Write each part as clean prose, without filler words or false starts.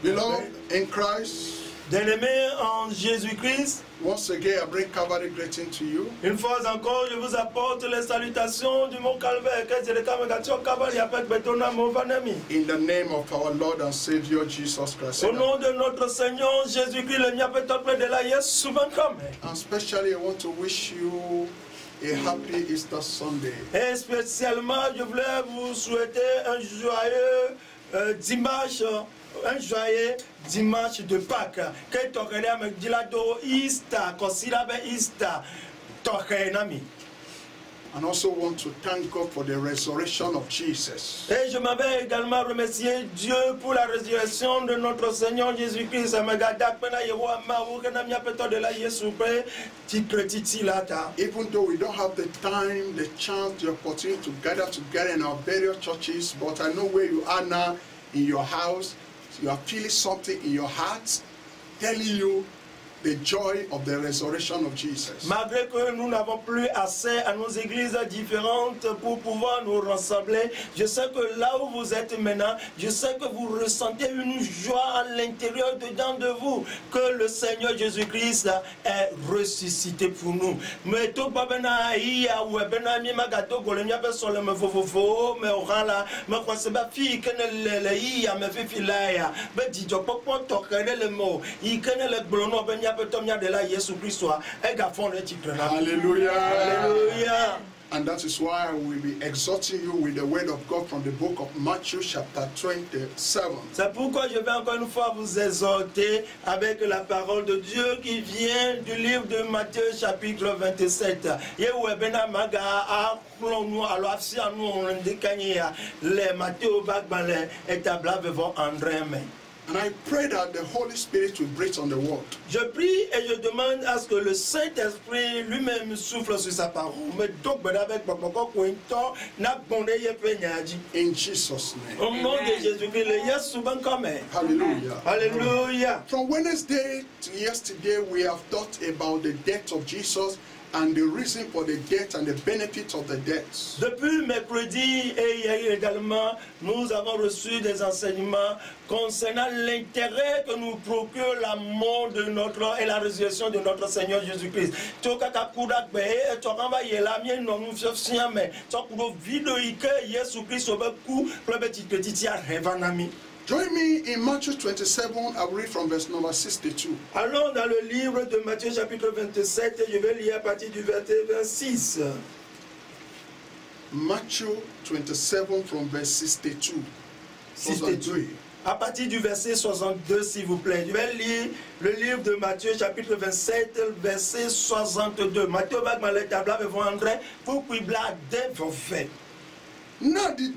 Beloved in Christ, Bien-aimés en Jésus-Christ, once again I bring Calvary greeting to you. une fois encore, je vous apporte les salutations du mot calvaire. In the name of our Lord and Savior Jesus Christ. Au nom de notre Seigneur Jésus-Christ, le mien peut être de la Yes souvent comme. And especially I want to wish you a happy Easter Sunday. Et spécialement, je voulais vous souhaiter un joyeux dimanche. Un joyeux dimanche de Pâques. Que tu as me dit là do Easter, considère Easter, nami. And also want to thank God for the resurrection of Jesus. Et je m'avais également remercié Dieu pour la résurrection de notre Seigneur Jésus-Christ. Even though we don't have the time, the chance, the opportunity to gather together in our various churches, but I know where you are now in your house. You are feeling something in your heart, telling you the joy of the resurrection of Jesus. Malgré que nous n'avons plus accès à nos églises différentes pour pouvoir nous rassembler, je sais que là où vous êtes maintenant, je sais que vous ressentez une joie à l'intérieur dedans de vous, que le Seigneur Jésus-Christ est ressuscité pour nous. Mais tout pas bena iya ou bena mi magato golemia pe sole me fofofo me orala me kwase ba fi kene le iya me fi filaya be dijo popo to kene le mo I kene le gbolono benya Hallelujah. Hallelujah. And that is why we will be exhorting you with the word of God from the book of Matthew chapter 27. C'est pourquoi je vais encore une fois vous exhorter avec la parole de Dieu qui vient du livre de Matthieu chapitre 27. And I pray that the Holy Spirit will breathe on the word. Je prie et je demande à ce que le Saint-Esprit lui-même souffle sur sa parole. In Jesus' name. Au nom de Jésus-Christ, Hallelujah. Hallelujah. From Wednesday to yesterday, we have thought about the death of Jesus and the reason for the death and the benefits of the death. Depuis mercredi et hier également, nous avons reçu des enseignements concernant l'intérêt que nous procure la mort de notre et la résurrection de notre Seigneur Jésus-Christ. Join me in Matthew 27, I will read from verse number 62. Allons dans le livre de Matthieu chapitre 27 et je vais lire à partir du verset 26. Matthew 27 from verse 62. 62. À partir du verset 62, s'il vous plaît. Je vais lire le livre de Matthieu chapitre 27, verset 62. Matthieu va me le tableau devant André pour qu'il blâme vos faits. Now the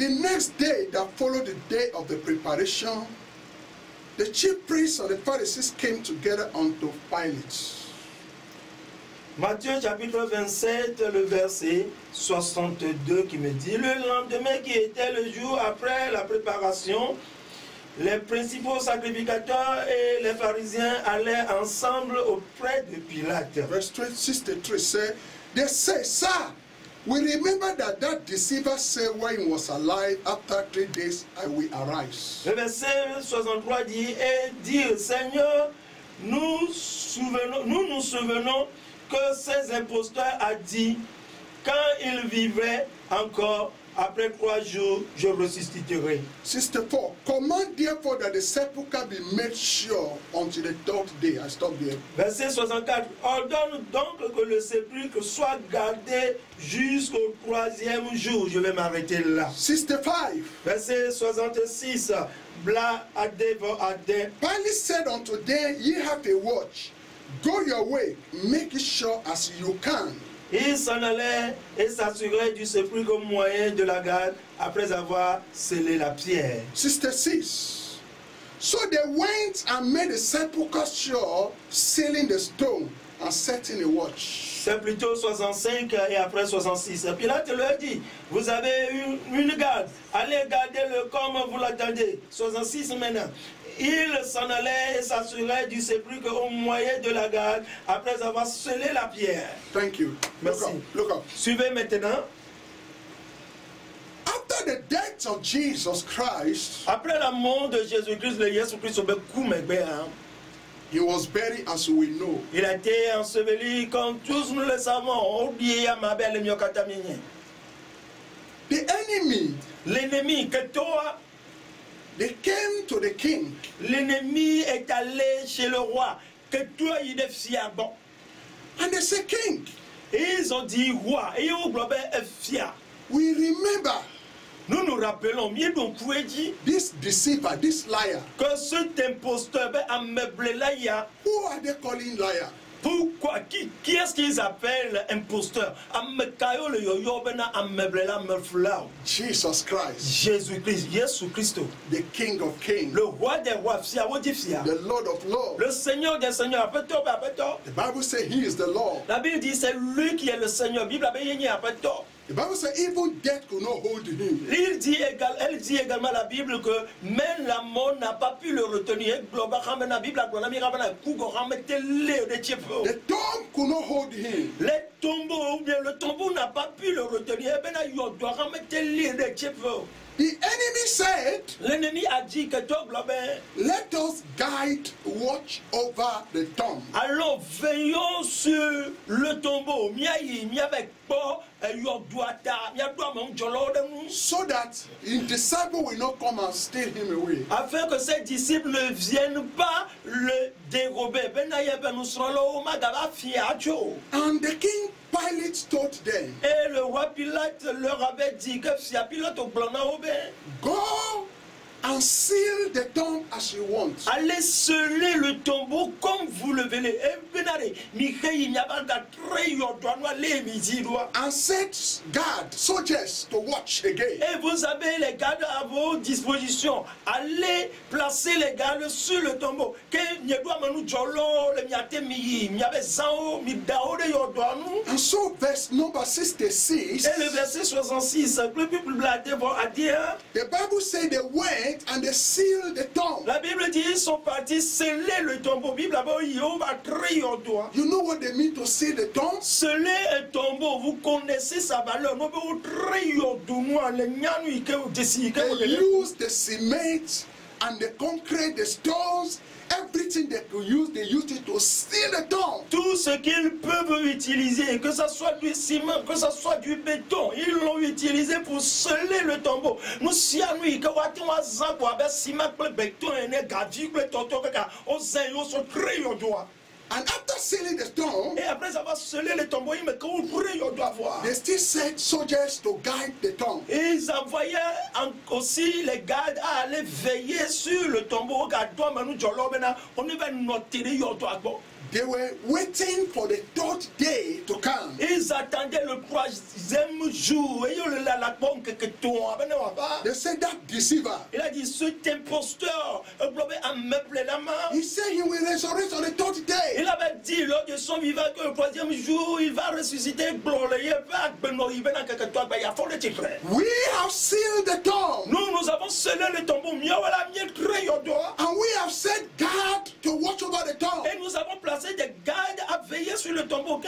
next day that followed the day of the preparation, the chief priests and the Pharisees came together unto Pilate. Matthieu chapitre 27, le verset 62 qui me dit: le lendemain qui était le jour après la préparation, les principaux sacrificateurs et les pharisiens allaient ensemble auprès de Pilate. Verse 63 said, they say, Sir, we remember that deceiver said when he was alive, after 3 days I will arise. Le verset 63 dit: et dire, Seigneur, nous nous souvenons que ces imposteurs a dit, quand il vivrait encore, après 3 jours, je ressusciterai. 64. Command therefore that the sepulchre be made sure until the 3rd day. I stop there. Verset 64. Ordonne donc que le sépulcre soit gardé jusqu'au 3e jour. Je vais m'arrêter là. 65. Verset 66. Bla ade vo ade. Pilate said unto them, ye have a watch. Go your way, make it sure as you can. Il s'en allait et s'assurait du sépulcre au moyen de la garde après avoir scellé la pierre. 66. So they went and made the sepulchre sure, sealing the stone and setting a watch. C'est plutôt 65 et après 66. Pilate leur dit, vous avez une garde, allez garder-le comme vous l'attendez. 66 maintenant. Il s'en allait et s'assurait du sépulcre au moyen de la garde après avoir scellé la pierre. Thank you. Merci. Look up. Suivez maintenant. After the death of Jesus Christ, après la mort de Jésus-Christ, le Jésus-Christ au coup He was buried, as we know. Il a été enseveli comme tous nous le savons. The enemy, L'ennemi, que toi, they came to the king. l'ennemi est allé chez le roi. Que toi, il est fier. Bon. And they say, King, Et ils ont dit, roi, et au globe est fier. we remember Nous nous rappelons, mieux donc, dit this deceiver, this liar. que cet imposteur a meublé là, il y a. Who are they calling liar? Pourquoi? Qui est-ce qu'ils appellent imposteur? Jesus Christ, Jésus-Christ, the King of Kings, le roi des rois, the Lord of Lords. le Seigneur des seigneurs. The Bible says he is the Lord. La Bible dit c'est lui qui est le Seigneur. The Bible says even death could not hold him. Elle dit également la Bible que même la mort n'a pas pu le retenir. The tomb could not hold him. Le tombeau n'a pas pu le retenir. The enemy said, L'ennemi a dit que toi, let us guide, watch over the tomb. allons veillons sur le tombeau. So that his disciple will not come and steal him away. Afin que ses disciples ne viennent pas le dérober. And the king Pilate told them, Et le roi Pilate leur avait dit que si Pilate au blanc go and seal the tomb as you want. allez sceller le tombeau comme vous le voulez. And set guard, soldiers to watch again. Et vous avez les gardes à vos dispositions. Allez placer les gardes sur le tombeau. And so verse number 66, Et le verset 66, le peuple blaté va dire, the Bible says they went and they sealed the tomb. la Bible dit ils sont partis sceller le tombeau. Bible là-bas, il va trier au doigt. You know what they mean to seal the tomb? Sceller un tombeau, vous connaissez sa valeur. Nous pouvons trier au doigt. Les ñanu que vous décidez. They use the cement and the concrete, the stones, everything they could use, they used it to seal the tomb. Tout ce qu'ils peuvent utiliser, que ce soit du ciment, que ce soit du béton, ils l'ont utilisé pour sceller le tombeau. Nous sommes que ciment, béton, And after sealing the tomb, et après avoir scellé le tombeau, ils me doivent voir. they still sent soldiers to guide the tomb. Et ils envoyaient aussi les gardes à aller veiller sur le tombeau. On va noter. They were waiting for the third day to come. Ils attendaient le troisième jour. They said that deceiver, Il a dit, cet imposteur, he said he will resurrect on the third day. il avait dit lors de son vivant que le troisième jour, il va ressusciter. We have sealed the tomb. Nous avons scellé le tombeau. And we have set guard to watch over the tomb. Et nous avons placé des gardes à veiller sur le tombeau.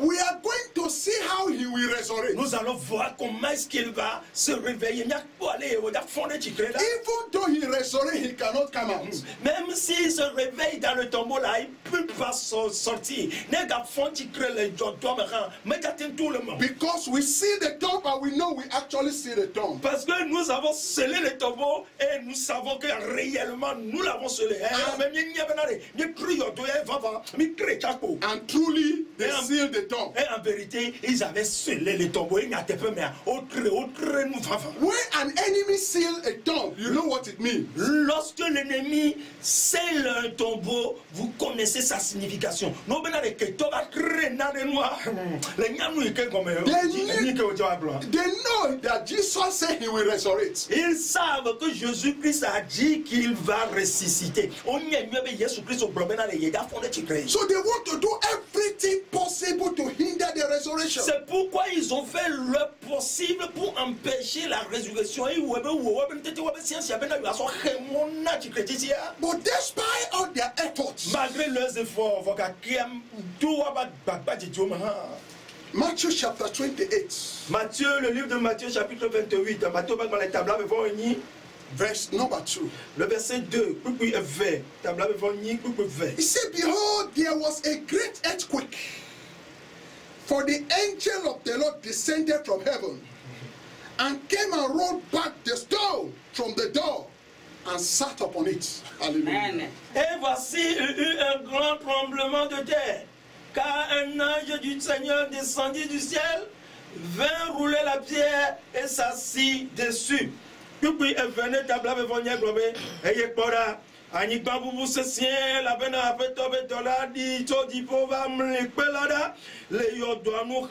We are going to see how he will resurrect. Nous allons voir comment est-ce qu'il va se réveiller. Even though he resurrects, he cannot come out. Même s'il se réveille dans le tombeau là, il ne peut pas sortir. Because we see the tomb and we know we actually see the tomb. Parce que nous avons scellé le tombeau et nous savons que réellement nous l'avons scellé. And truly, they sealed the tomb. Et en vérité, ils avaient scellé le tombeau. When an enemy seals a tomb, you know what it means. Lorsque l'ennemi scelle un tombeau, vous connaissez sa signification. They know that Jesus said he will resurrect. Ils savent que Jésus-Christ a dit qu'il va ressusciter. So they want to do everything possible to hinder the resurrection. C'est pourquoi ils ont fait le possible pour empêcher la résurrection. But despite all their efforts, Malgré leurs efforts, Matthew chapter 28. Matthieu, le livre de Matthieu, chapitre 28. Verse number 2. Le verset 2, puis V. Tabla bevoni, puis V. He said, behold, there was a great earthquake. For the angel of the Lord descended from heaven and came and rolled back the stone from the door and sat upon it. Hallelujah. Et voici, il y eut un grand tremblement de terre, car un ange du Seigneur descendit du ciel, vint rouler la pierre et s'assit dessus. Puis il venait tabla bevoni globe, et il pora. Ani babu sesien la bena afeto betola di to di pova mlekpelada le yodo anu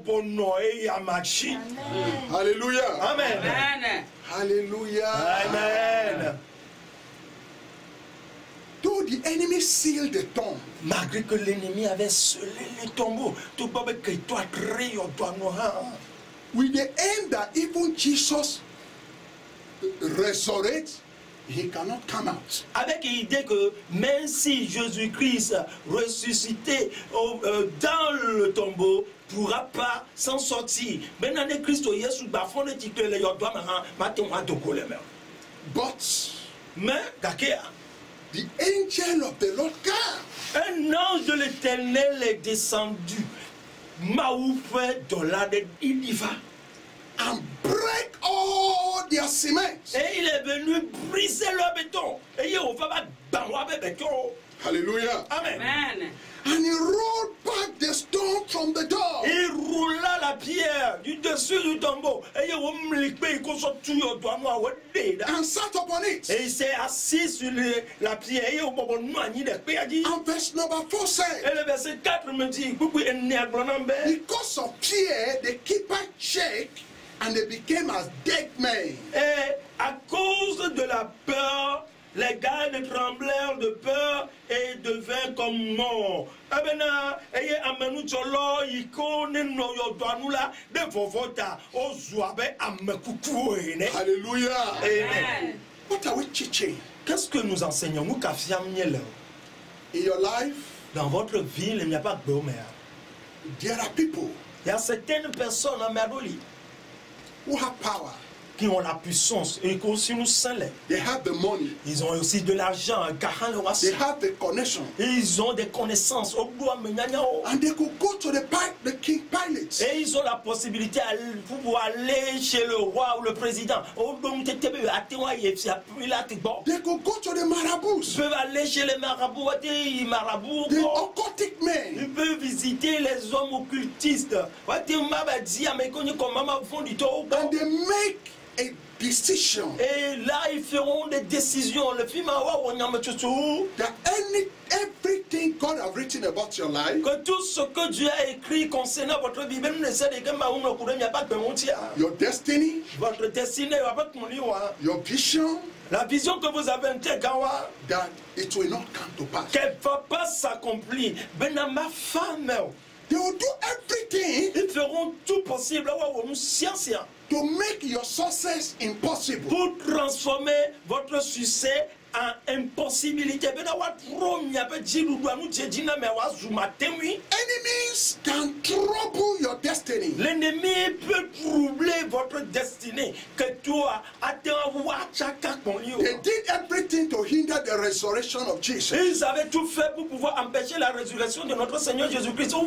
bono e yamachi. Hallelujah. Amen. Amen. Hallelujah. Amen. Though the enemy sealed the tomb, Malgré que l'ennemi avait scellé les tombeaux, tout le monde que toi créé yodo anu ha. with the aim that even Jesus resurrects, he cannot come out. Avec l'idée que même si Jésus-Christ ressuscité dans le tombeau pourra pas s'en sortir. Maintenant Christ Jésus bafon le titre le yodo anu matin doko le mer. But Mais kakea the angel of the Lord came un ange de l'Éternel est descendu. Maoufé dans la il y va. and break all their cement. Et il est venu briser le béton. Et il va battre le béton. Hallelujah. Amen. Amen. And he rolled back the stone from the door. Il roula la pierre du dessus du tombeau. Et il And sat upon it. et il s'est assis sur la pierre. Et And verse number 4 said, le verset 4 me dit, because of fear, the keeper shake and they became as dead men. et à cause de la peur, les gardes tremblèrent de peur et devinrent comme morts. Abena, eye amenu cholo iko ne no yodanu la de vovota o zuabe amekuku ene. Hallelujah. Amen. What are we teaching? Qu'est-ce que nous enseignons? Nous kafiam nyele. In your life, Dans votre vie, il n'y a pas de béomère. there are people Il y a certaines personnes en Merdoli who have power. qui ont la puissance et qui aussi nous scellent. They have the money. Ils ont aussi de l'argent, They have the connection. ils ont des connaissances. And they could go to the King Pilate. Et ils ont la possibilité pour pouvoir aller chez le roi ou le président. They could go to the marabouts, Ils peuvent aller chez les marabouts. the occultic men. Ils peuvent visiter les hommes occultistes. And they make a decision Et là, ils feront des décisions. Le film that everything God has written about your life, que tout ce que Dieu a écrit concernant votre vie, même ne sait pas your destiny, votre destinée, your vision, la vision que vous avez, that it will not come to pass. qu'elle ne va pas s'accomplir. Ma femme, They will do everything ils feront tout possible to make your success impossible. pour transformer votre succès en impossibilité. Enemies can trouble your destiny. L'ennemi peut troubler votre destinée. Que toi, They did everything to hinder the resurrection of Jesus. ils avaient tout fait pour pouvoir empêcher la résurrection de notre Seigneur Jésus-Christ. And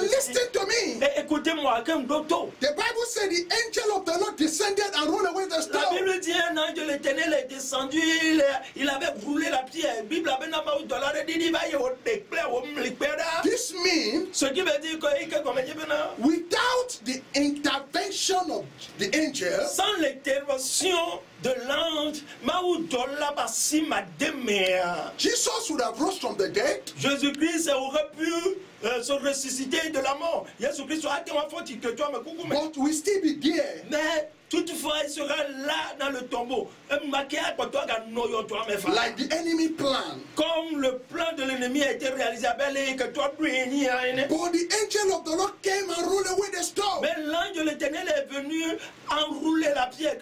listen to me. Et écoutez-moi, The Bible said the angel of the Lord descended and rolled away the la stone. Bible dit un ange de l'Éternel est descendu, il avait brûlé la pierre. Bible a bien amassé dans la This means ce qui veut dire que without the intervention of the angel, sans l'intervention de l'ange, Jesus would have rose from the dead. Jésus-Christ aurait pu se ressusciter de la mort. Jésus-Christ aurait été enfant que toi, But we still be there. mais toutefois, il sera là dans le tombeau. Like the enemy plan. Comme le plan de l'ennemi a été réalisé, But the angel of the Lord came and rolled away the stone. mais l'ange de l'Éternel est venu enrouler la pierre.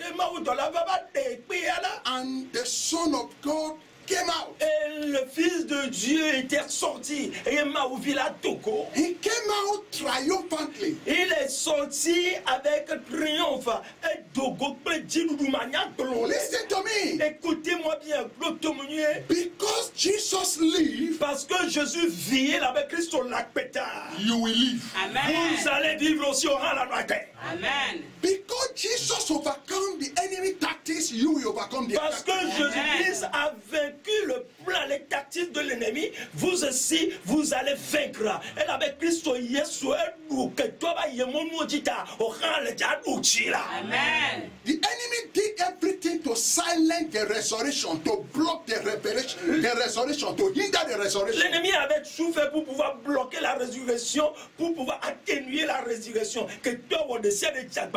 And the Son of God came out. Et le Fils de Dieu était sorti. Et Maouvila Toko. He came out triumphantly. Il est sorti avec triomphe. Et Dogo Listen to me. Écoutez-moi bien. Because Jesus lived, Parce que Jésus vit avec Christ au lac Pétard. you will live. Vous allez vivre aussi au rang la noix. Amen. Because Jesus overcome the enemy tactics, you will overcome the Parce que tactics. Jésus-Christ a vaincu le plan, les tactiques de l'ennemi, vous aussi, vous allez vaincre. Et avec Christ, que toi, Amen. The enemy did everything to silence the resurrection, to block the revelation, the resurrection, to hinder the resurrection. L'ennemi avait tout fait pour pouvoir bloquer la résurrection, pour pouvoir atténuer la résurrection. Que toi, on décide de dire,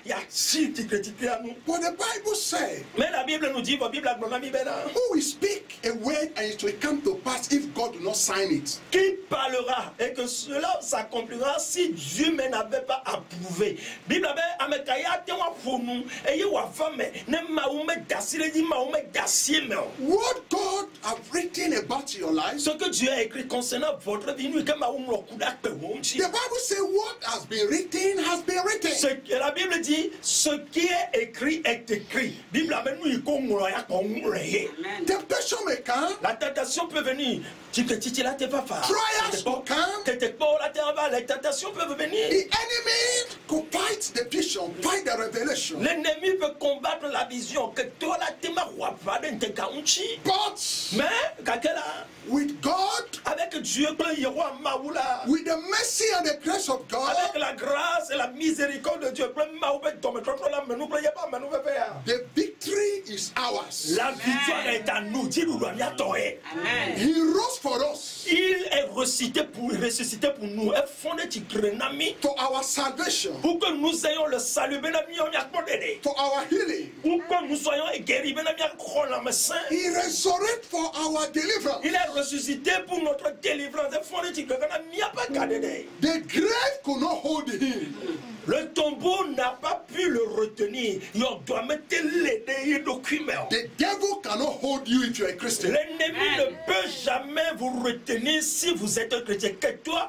il y a si tu critiques nous. But the Bible says, Mais la Bible nous dit, la Bible who will speak a word and it will come to pass if God do not sign it? qui parlera et que cela s'accomplira si Dieu ne n'avait pas approuvé. Bible avait amekaya te wa fonu eye wa fame ne maume dasire di maume dasime. What God have written about your life, Ce que Dieu a écrit concernant votre vie nous que maume lokuda pe wonchi. the Bible says what has been written has been written. Ce que la Bible dit, ce qui est écrit est écrit. Bible avait nous ko ngro ya ko ngre. Temptation may come, La tentation peut venir. Tu que tu là t'es pas fort. trials will come. T'es pas là t'es en bas, les tentations peuvent venir. The enemy could fight the vision, fight the revelation. L'ennemi peut combattre la vision que toi là t'es ma roi pas de te kaunchi. But Mais kakela with God, avec Dieu que roi maoula with the mercy and the grace of God, avec la grâce et la miséricorde de Dieu que maoube tombe trop là mais nous pas mais nous faire. the victory is ours. La victoire est à nous, dit nous doit toé. Amen. He rose for us Il est ressuscité pour nous et fondé ti grenami for our salvation, pour que nous ayons le salut benami on y a condamné. for our healing. Pour que nous soyons guéris benami a crola médecin. He resurrected for our deliverance. Il est ressuscité pour notre délivrance et fondé ti grenami a pas cadé. The grave could not hold him. Le tombeau n'a pas pu le retenir. Il doit mettre les documents. The devil cannot hold you if you are a Christian. L'ennemi ne peut jamais vous retenir si vous êtes un chrétien. Que toi,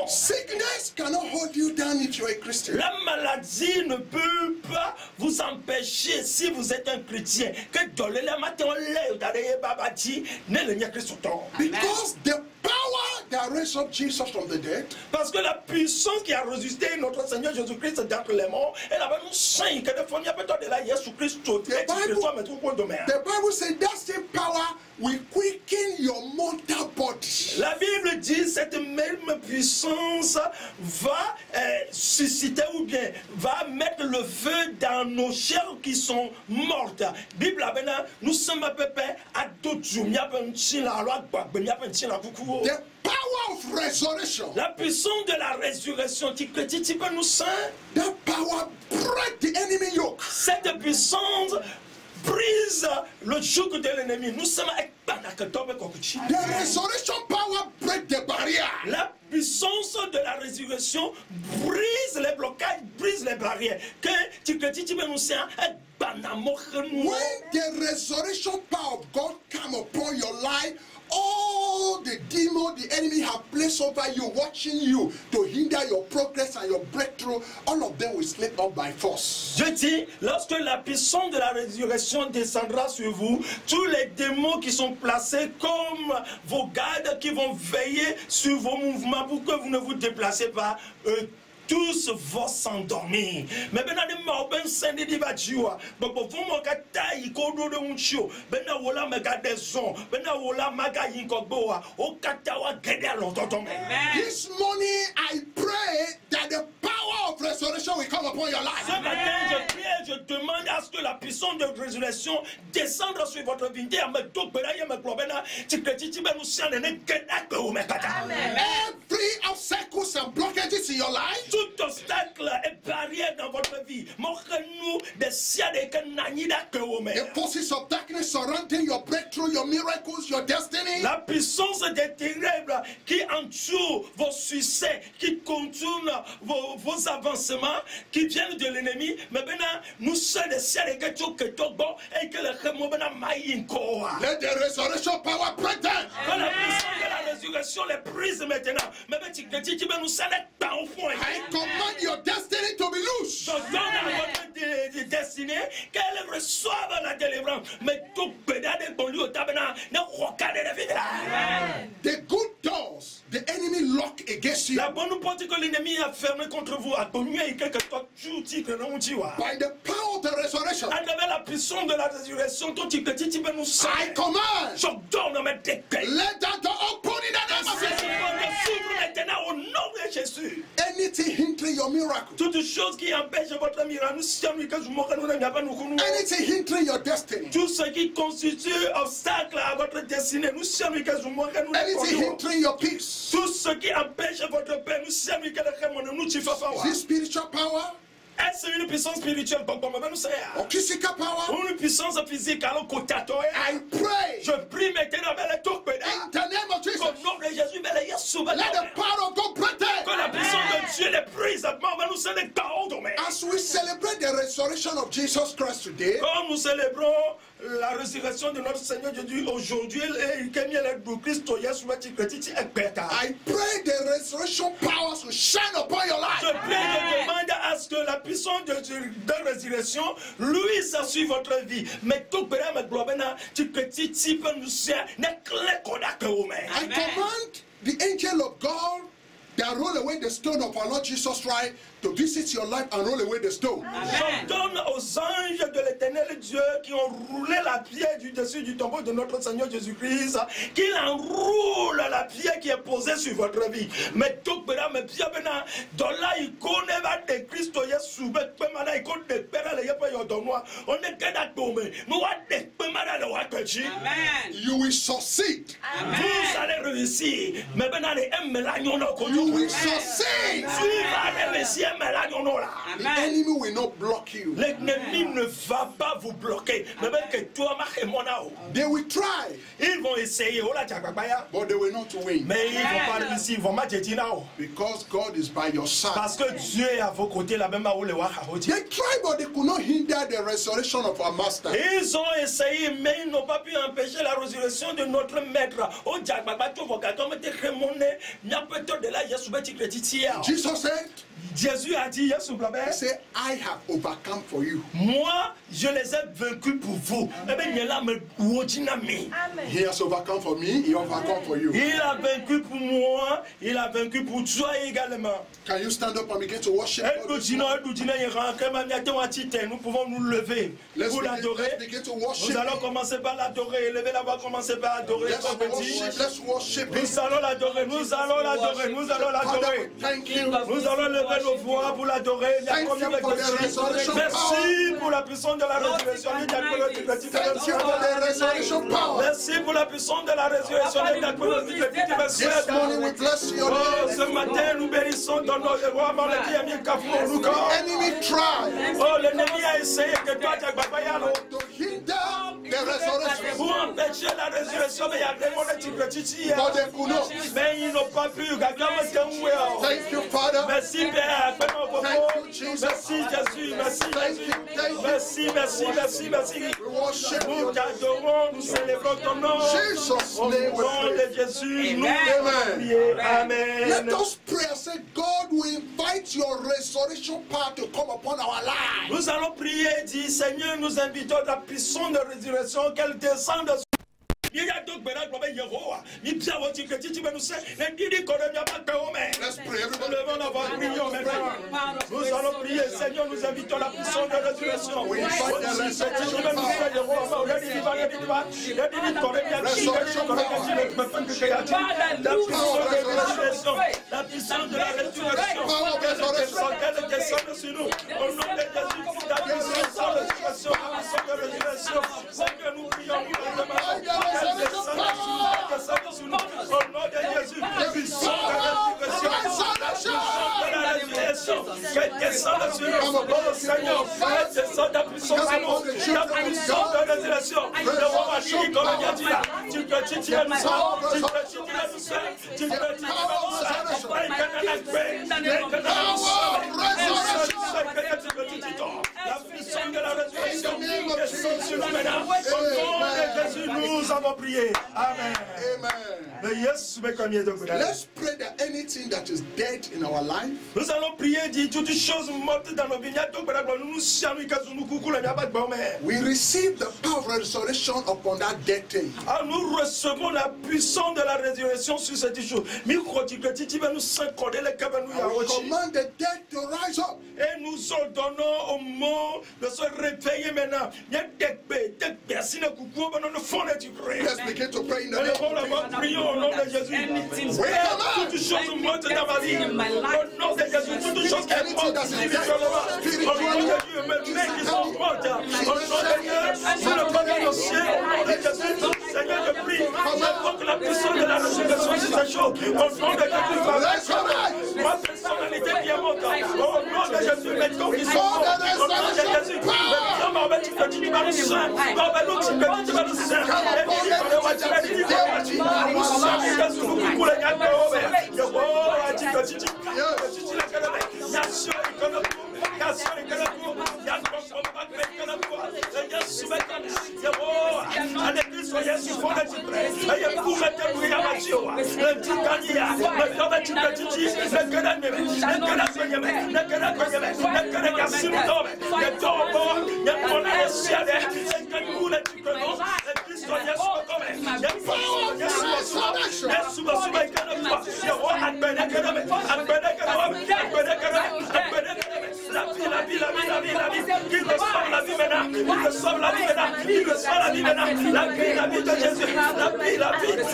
Sickness cannot hold you down if you are a Christian. la maladie ne peut pas vous empêcher si vous êtes un chrétien. Que Because the power that raised up Jesus from the dead parce que la puissance qui a résisté notre Seigneur Jésus-Christ d'entre les morts, elle a nous saint que de famille peut de la Jésus-Christ tout The Bible says that same power will quicken your mortal body. La Bible dit cette même puissance va susciter ou bien va mettre le feu dans nos chairs qui sont mortes. Bible nous sommes à peu près à tout The power of resurrection, la puissance de la résurrection qui peux nous saint. that power break the enemy yoke. Cette puissance brise le joug de l'ennemi. Nous sommes à The resurrection power break the barrier. la puissance de la résurrection brise les blocages, brise les barrières. Que tu peux nous saint. When the resurrection power of God come upon your life, all the demons the enemy have placed over you, watching you to hinder your progress and your breakthrough, all of them will slip up by force. Je dis, lorsque la puissance de la résurrection descendra sur vous, tous les démons qui sont placés comme vos gardes qui vont veiller sur vos mouvements pour que vous ne vous déplacez pas, tous vont s'endormir. Mais ben ade ma oben sende di ba jiwa. Bo fu mo ka tai ko do de uncho. Ben na wola me ga deson. Ben na wola maga yin ko gboa. O kata wa gede alon tonton. This morning I pray that the power of resurrection will come upon your life. Ce matin, je prie et je demande à ce que la puissance de résurrection descende sur votre vie. Every obstacles and blockages in your life, tout obstacle et barrière dans votre vie. Montrez-nous des ciels et que n'anida que vous The forces of darkness surrounding your breakthrough, your miracles, your destiny. La puissance des ténèbres qui entoure vos succès, qui contourne vos avancements, qui viennent de l'ennemi. Mais maintenant, nous sommes des ciels et que tu et que le remous maïnko. Let the resurrection power break them. Quand la puissance de la résurrection les prise maintenant. Mais tu nous sommes pas au point. I command your destiny to be loose. Donc, dans votre destinée, qu'elle reçoive la délivrance. Mais tout pédale de bon lieu au tabernacle, ne rocade de vie. The good doors the enemy lock against you. La bonne porte que l'ennemi a fermée contre vous, a connu et quelque toi, By the power of the resurrection, à travers la puissance de la résurrection, tout tu peux nous I command. j'ordonne mes décrets. Let that door open in the name of Jesus. Maintenant au nom de Jésus. Anything hindering your miracle, Toutes choses qui empêchent votre miracle, nous sommes que nous anything hindering your destiny, tout ce qui constitue obstacle à votre destinée, nous sommes que anything hindering your peace, tout ce qui empêche votre paix, nous sommes que nous this spiritual power est-ce une puissance spirituelle or physical power, une puissance physique alors côté I pray je prie maintenant vers le tour in the name of Jesus. au nom de Jésus vers les Yesu Let the power of God break que la them. puissance de Dieu les prise nous sommes les tarots. As we celebrate the resurrection of Jesus Christ today, Quand nous célébrons la résurrection de notre Seigneur Jésus aujourd'hui, I pray the resurrection powers will shine upon your life. je prie, je demande à ce que la puissance de résurrection luise sur votre vie. Mais tout le monde, tu peux nous faire I command the angel of God that roll away the stone of our Lord Jesus Christ to visit your life and roll away the stone. J'ordonne aux anges de l'éternel Dieu qui ont roulé la pierre du dessus du tombeau de notre Seigneur Jésus-Christ, qu'il enroule la pierre qui est posée sur votre vie. Mais tout le monde, dans la icône de Christ, on est You will succeed. vous allez réussir. Mais maintenant, You will succeed. The enemy will not block you. L'ennemi ne va pas vous bloquer. Mais même que toi, They will try, ils vont essayer. but they will not win. Mais ils ne vont pas réussir. Ils vont matcher. Because God is by your side. Parce que Dieu est à vos côtés. La même They tried, but they could not hinder the resurrection of our master. ils ont essayé, mais ils n'ont pas pu empêcher la résurrection de notre maître. Jesus said, Jésus a dit, He said, I have overcome for you. moi, je les ai vaincus pour vous. He has overcome for me, He overcome for you. Il a vaincu pour moi, il a vaincu pour toi également. Can you stand up and begin to worship God this morning? Nous pouvons nous lever pour l'adorer. Let's begin to worship Nous allons Him. commencer par l'adorer. Levez la voix, commencez par adorer. Let's worship Him. Nous allons l'adorer, nous allons l'adorer, nous allons Father, l'adorer. we thank you. Nous allons lever nos voix pour l'adorer. Merci pour la puissance de la résurrection. Thank you for the resurrection power. Merci pour la puissance de la résurrection. This morning we bless your Oh, name. ce matin, nous bénissons ton nom. The enemy tried Oh, l'ennemi a essayé que toi, tu to hinder the resurrection, pour empêcher la résurrection, mais il y a des mots but they could not. mais ils n'ont pas pu. Thank you, Father. Merci, Père. Thank you, Jesus. Merci, Jésus. Merci, Thank Jésus. you, thank you. Merci, merci, merci, merci. We worship Nous you. t'adorons, nous célébrons ton nom. Jesus' Au name we nom pray. de Jésus, nous Amen. prions. Amen. Let us pray and say, God, we invite your resurrection power to come upon our lives. Nous allons prier et dire, Seigneur, nous invitons la puissance de résurrection, qu'elle descende sur Let's pray, everybody. Nous allons prier, Seigneur, nous invitons la puissance de résurrection. We invite the resurrection la puissance de la résurrection, qu'elle descende sur nous. Au nom de Jésus, la puissance résurrection, la puissance de résurrection. Seigneur, nous prions pour la demande. Qu'elle descende sur nous. Au nom de Jésus, la puissance de résurrection. La puissance de la résurrection. Qu'elle descende sur nous. Oh Seigneur, qu'elle descende ta puissance sur nous. La puissance de résurrection. Le roi Machiri, comme il a dit là. Tu peux titiller nous ça. Tu peux titiller nous ça. Tu peux titiller nous ça. La puissance de la résurrection descend sur nous maintenant. Au nom de Jésus, nous avons prié. Amen. Let's pray that anything that is dead in our life, nous allons prier dit toutes choses mortes dans nos vies. we receive the power of resurrection upon that dead thing. Nous recevons la puissance de la résurrection sur cette chose. We command the dead to rise up. Et nous ordonnons au monde de se réveiller maintenant. Let's begin to pray in the name of Prions au nom de Jésus. Toutes choses mortes dans ma vie. Au nom de Jésus, toutes choses qui sont mortes spirituellement. Au nom de Dieu, mes mains qui sont mortes. Au nom de Dieu, sur le panier de ciel. Au nom de Jésus, Seigneur, je prie. J'invoque la puissance de la résurrection sur ces choses. Au nom de Jésus, ma personnalité qui est morte. Au nom de Jésus, mes corps qui sont morts. Au nom de Jésus, mes hommes, tu peux dire, tu vas nous saint. Tu vas nous saint.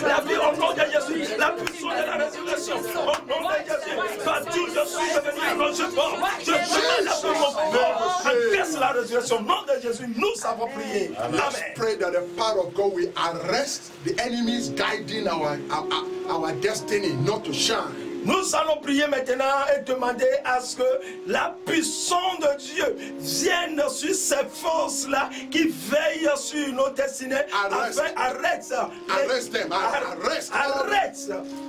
La vie au nom de Jésus, la puissance de la résurrection, au nom de Jésus, partout je suis devenu un autre corps, je demande à mon corps, adresse la résurrection, au nom de Jésus, nous avons prié. Amen. Let's pray that the power of God will arrest the enemies guiding our destiny not to shine. Nous allons prier maintenant et demander à ce que la puissance de Dieu vienne sur ces forces-là qui veillent sur nos destinées.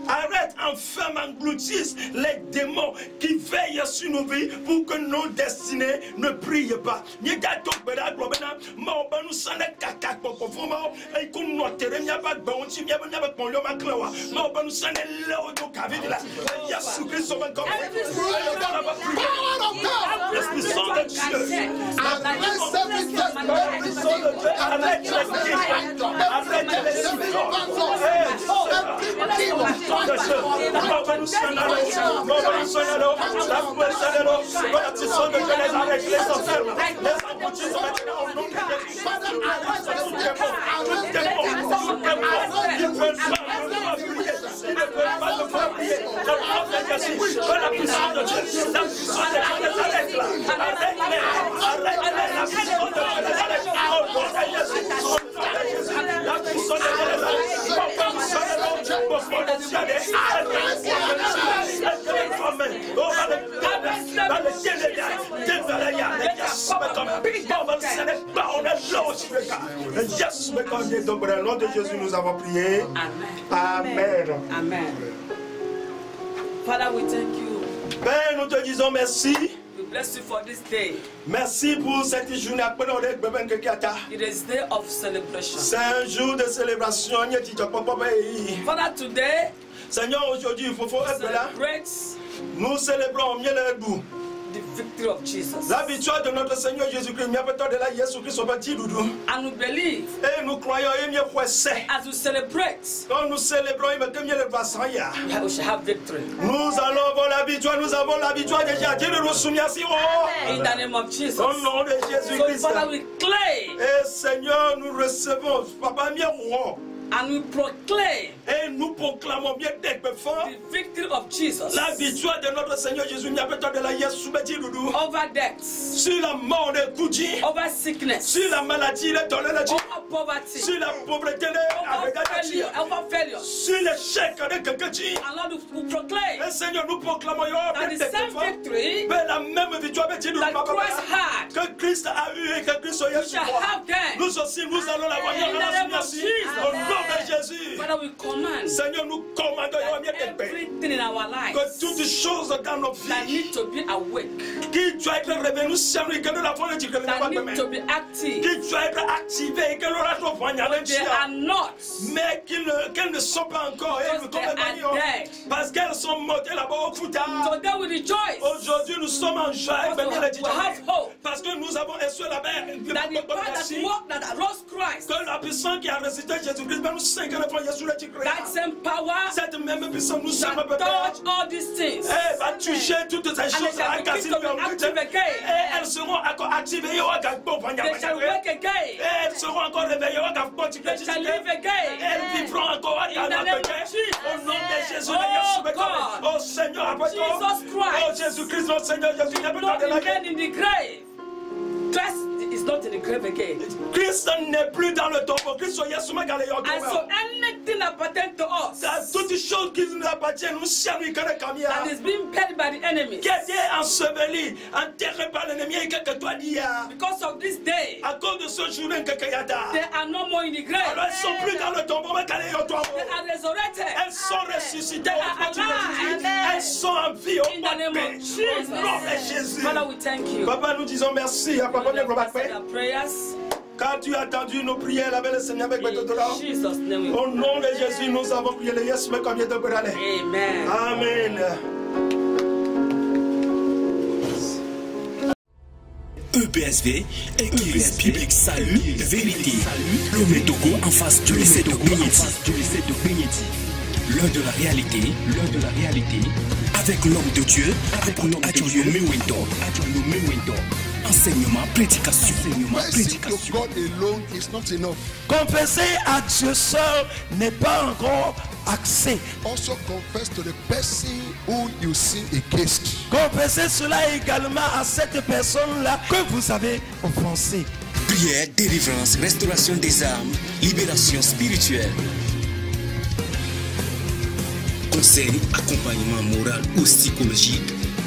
Arrête, enferme, engloutisse les démons qui veillent sur nos vies pour que nos destinées ne brillent pas. Jésus-Christ sauve encore. L'Esprit Saint de Dieu. Arrête les Donc, dans le nom de Jésus, nous avons prié. Amen. Amen. Father, we thank you. Père, nous te disons merci. We bless you for this day. Merci pour cette journée. It is day of celebration. C'est un jour de célébration. Father, today, Seigneur, aujourd'hui, il faut être là. Nous célébrons mieux le bout. The victory of Jesus. La victoire de notre Seigneur Jésus-Christ. And we believe. Et nous croyons as we celebrate, quand nous célébrons, we shall have victory. Nous allons avoir la victoire. Nous avons la victoire déjà. In the name of Jesus. Au nom de Jésus-Christ. So, Father, we claim. Et Seigneur, nous recevons. Papa, mieux roi. And we proclaim Et nous proclamons bien dès que fort the victory of Jesus la victoire de notre Seigneur Jésus. De la Yesu Doudou. over death, Sur la mort de Koudji. over sickness, Sur la maladie de Toledo. over poverty, Sur la pauvreté de over failure. sur l'échec de Kakaji. And Lord, we proclaim Et Seigneur, nous proclamons that the same victory la même victoire that Christ had, que Christ a eu et que Christ a eu. we shall have them. Nous aussi, nous allons l'avoir. In the name of Merci. Jesus. Au nom de Jésus. Father, we command Seigneur, nous commandons everything in our lives que toutes choses dans nos that vies need to be awake, qui doit être réveillé, nous sommes que nous l'avons dit que nous that l'avons need to be active, qui doit être activé et que nous l'avons they are not, mais qu'elles ne sont pas encore because they are dead. parce qu'elles sont mortes là-bas au foutard. Today we rejoice Aujourd'hui, nous sommes en joie because we have hope parce que nous avons essuie la mer that the power that rose Christ, que la puissance qui a résisté Jésus-Christ, même si c'est que le Jésus le Christ, that same power cette même puissance nous sommes that touch all these things, et va toucher toutes ces choses and they shall begin to be active again. Et elles seront encore activées They shall wake again. et elles seront encore réveillées They shall live again. elles vivront encore In the name of Jesus. au nom de Jésus. Oh God. Oh Seigneur, après toi, Jesus Christ. oh Jésus-Christ, notre Seigneur Jésus, Not remain in the grave. Christ is not in the grave again. Christ n'est plus dans le tombeau. Christ est sur ma galère. And so anything that pertains to us toutes les choses qui nous appartiennent, nous sommes that is being paid by the enemy, qui était enseveli, enterré par l'ennemi, et que toi dis, because of this day, à cause de ce jour, they are no more in the grave. alors elles sont plus dans le tombeau, mais They are resurrected. elles sont ressuscitées They au are nom de Jésus. alive. Elles sont en vie au In nom the name of de Jesus. Jésus. Father, we thank you. Papa, nous disons merci. Papa, nous We answer our prayers. car tu as attendu nos prières, la belle Seigneur avec In notre Jesus' name we au nom de Jésus, nous avons prié les yes, mais combien de temps aller. Amen. Amen. EPSV, Église Biblique Salut, Vérité. Le Métogo en face du lycée de Benyeti. L'heure de la réalité, avec l'homme de Dieu, Adjoyo Mewento. Enseignement, prédication. To God alone is not enough. Confesser à Dieu seul n'est pas encore accès. Also confess to the person who you sin against. Confessez cela également à cette personne-là que vous avez offensée. Prière, délivrance, restauration des âmes, libération spirituelle. Conseil, accompagnement moral ou psychologique,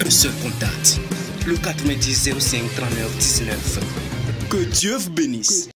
un seul contact. Le 90 05 39 19. Que Dieu vous bénisse.